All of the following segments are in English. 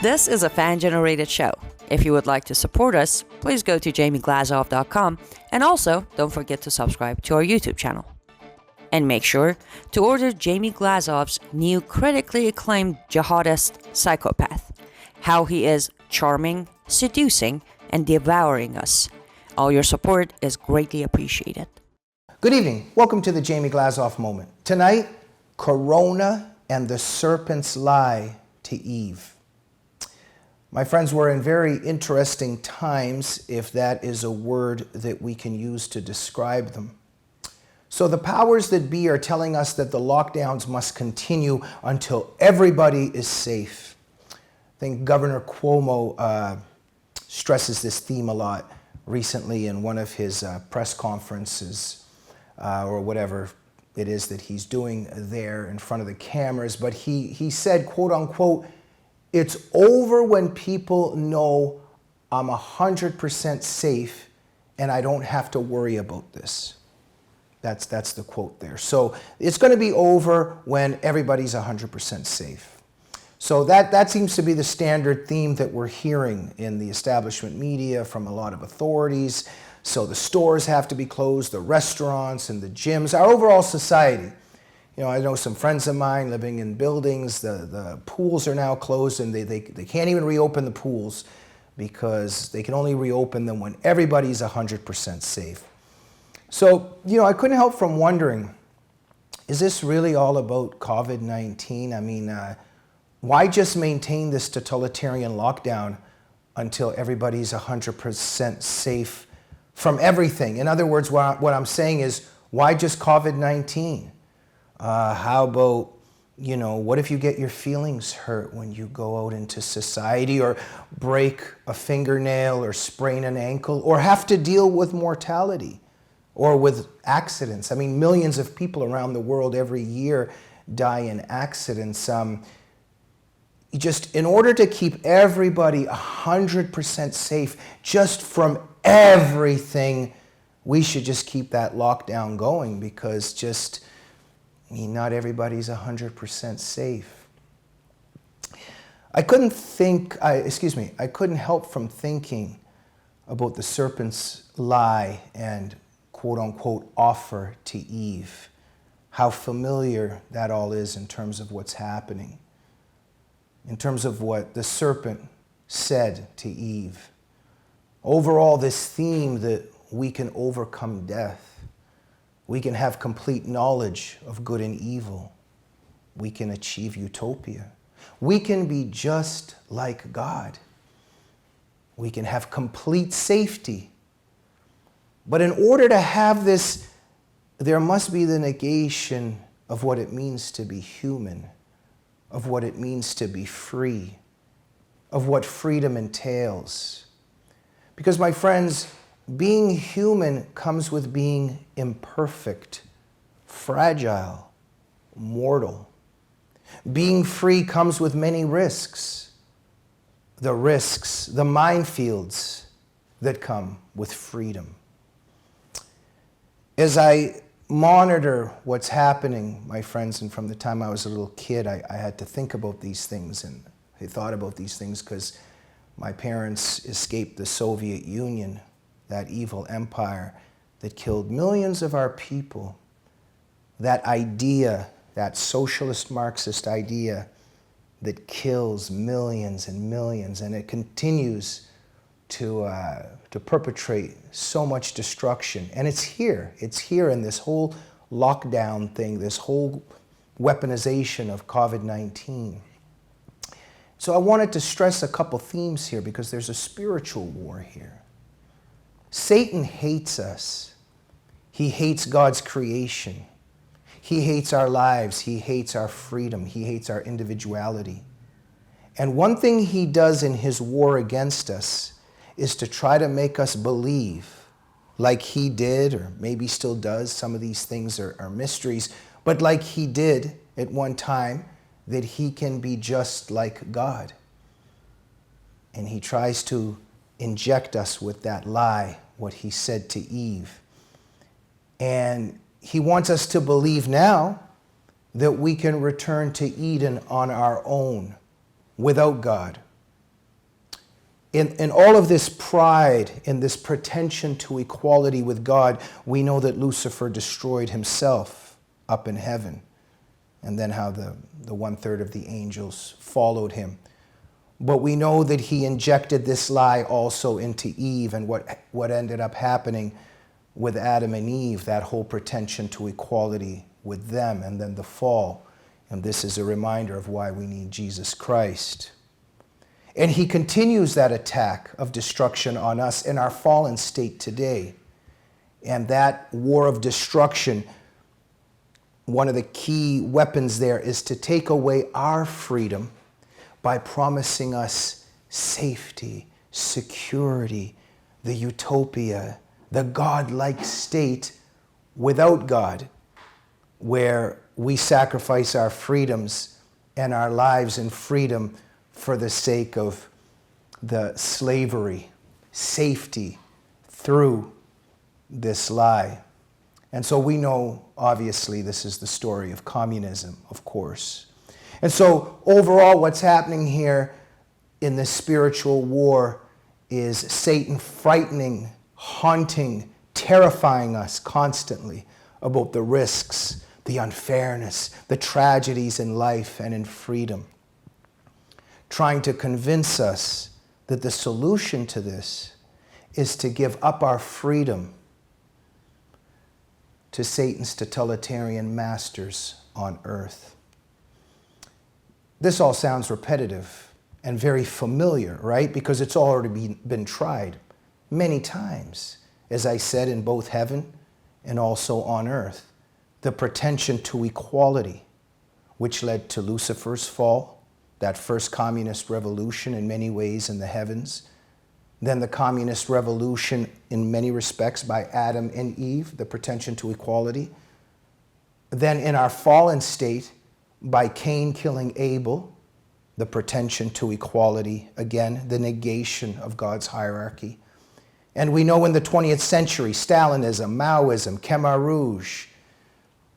This is a fan-generated show. If you would like to support us, please go to jamieglazov.com and also don't forget to subscribe to our YouTube channel. And make sure to order Jamie Glazov's new critically acclaimed jihadist psychopath. How he is charming, seducing, and devouring us. All your support is greatly appreciated. Good evening. Welcome to the Jamie Glazov Moment. Tonight, Corona and the serpent's lie to Eve. My friends, we're in very interesting times, if that is a word that we can use to describe them. So the powers that be are telling us that the lockdowns must continue until everybody is safe. I think Governor Cuomo stresses this theme a lot recently in one of his press conferences or whatever it is that he's doing there in front of the cameras. But he said, quote unquote, "It's over when people know I'm 100% safe and I don't have to worry about this." That's the quote there. So it's going to be over when everybody's 100% safe. So that seems to be the standard theme that we're hearing in the establishment media from a lot of authorities. So the stores have to be closed, the restaurants and the gyms, our overall society. You know, I know some friends of mine living in buildings, the pools are now closed and they can't even reopen the pools because they can only reopen them when everybody's 100% safe. So, you know, I couldn't help from wondering, is this really all about COVID-19? I mean, why just maintain this totalitarian lockdown until everybody's 100% safe from everything? In other words, what I'm saying is, why just COVID-19? How about, you know, what if you get your feelings hurt when you go out into society, or break a fingernail, or sprain an ankle, or have to deal with mortality, or with accidents? I mean, millions of people around the world every year die in accidents. Just in order to keep everybody 100% safe just from everything, we should just keep that lockdown going, because not everybody's 100% safe. I couldn't help from thinking about the serpent's lie and quote unquote offer to Eve. How familiar that all is in terms of what's happening. In terms of what the serpent said to Eve. Overall, this theme that we can overcome death. We can have complete knowledge of good and evil. We can achieve utopia. We can be just like God. We can have complete safety. But in order to have this, there must be the negation of what it means to be human, of what it means to be free, of what freedom entails. Because, my friends, being human comes with being imperfect, fragile, mortal. Being free comes with many risks. The minefields that come with freedom. As I monitor what's happening, my friends, and from the time I was a little kid, I had to think about these things, and I thought about these things because my parents escaped the Soviet Union, that evil empire that killed millions of our people. That idea, that socialist Marxist idea that kills millions and millions, and it continues to perpetrate so much destruction. And it's here in this whole lockdown thing, this whole weaponization of COVID-19. So I wanted to stress a couple themes here, because there's a spiritual war here. Satan hates us. He hates God's creation. He hates our lives. He hates our freedom. He hates our individuality. And one thing he does in his war against us is to try to make us believe, like he did, or maybe still does, some of these things are mysteries, but like he did at one time, that he can be just like God. And he tries to inject us with that lie, what he said to Eve. And he wants us to believe now that we can return to Eden on our own, without God, In all of this pride, in this pretension to equality with God, we know that Lucifer destroyed himself up in heaven, and then how the 1/3 of the angels followed him. But we know that he injected this lie also into Eve, and what ended up happening with Adam and Eve, that whole pretension to equality with them, and then the fall. And this is a reminder of why we need Jesus Christ. And he continues that attack of destruction on us in our fallen state today. And that war of destruction, one of the key weapons there is to take away our freedom by promising us safety, security, the utopia, the God-like state without God, where we sacrifice our freedoms and our lives in freedom for the sake of the slavery, safety through this lie. And so we know, obviously, this is the story of communism, of course. And so overall, what's happening here in this spiritual war is Satan frightening, haunting, terrifying us constantly about the risks, the unfairness, the tragedies in life and in freedom, trying to convince us that the solution to this is to give up our freedom to Satan's totalitarian masters on earth. This all sounds repetitive and very familiar, right? Because it's already been tried many times, as I said, in both heaven and also on earth. The pretension to equality, which led to Lucifer's fall, that first communist revolution in many ways in the heavens, then the communist revolution in many respects by Adam and Eve, the pretension to equality. Then in our fallen state, by Cain killing Abel, the pretension to equality, again, the negation of God's hierarchy. And we know in the 20th century, Stalinism, Maoism, Khmer Rouge,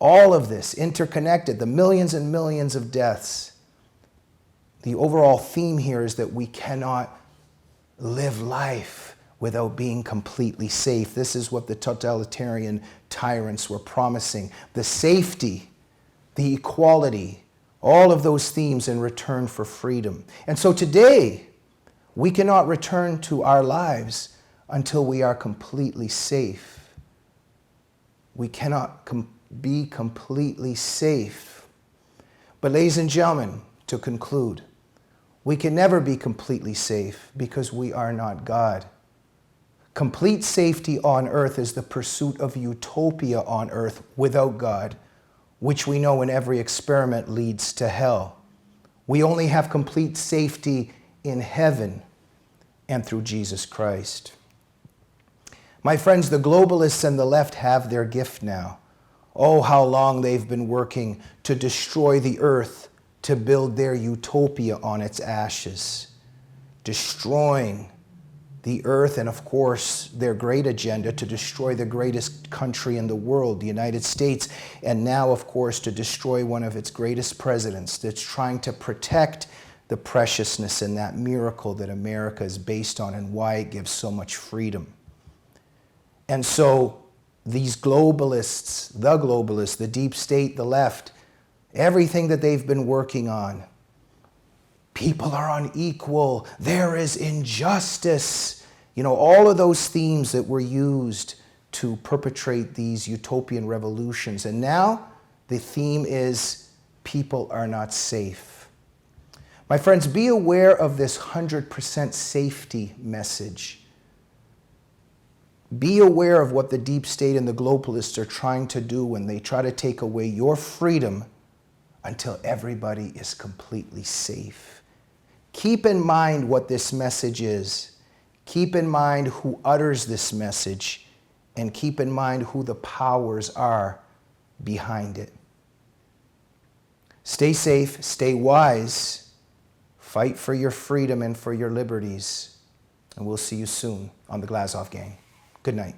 all of this interconnected, the millions and millions of deaths. The overall theme here is that we cannot live life without being completely safe. This is what the totalitarian tyrants were promising. The safety, the equality, all of those themes in return for freedom. And so today, we cannot return to our lives until we are completely safe. We cannot be completely safe. But ladies and gentlemen, to conclude, we can never be completely safe because we are not God. Complete safety on earth is the pursuit of utopia on earth without God, which we know in every experiment leads to hell. We only have complete safety in heaven and through Jesus Christ. My friends, the globalists and the left have their gift now. Oh, how long they've been working to destroy the earth, to build their utopia on its ashes, destroying the earth, and of course their great agenda to destroy the greatest country in the world, the United States, and now of course to destroy one of its greatest presidents that's trying to protect the preciousness and that miracle that America is based on and why it gives so much freedom. And so these globalists, the deep state, the left, everything that they've been working on, people are unequal, there is injustice, all of those themes that were used to perpetrate these utopian revolutions. And now the theme is people are not safe. My friends, be aware of this 100% safety message. Be aware of what the deep state and the globalists are trying to do when they try to take away your freedom until everybody is completely safe. Keep in mind what this message is. Keep in mind who utters this message, and keep in mind who the powers are behind it. Stay safe, stay wise, fight for your freedom and for your liberties, and we'll see you soon on the Glazov Gang. Good night.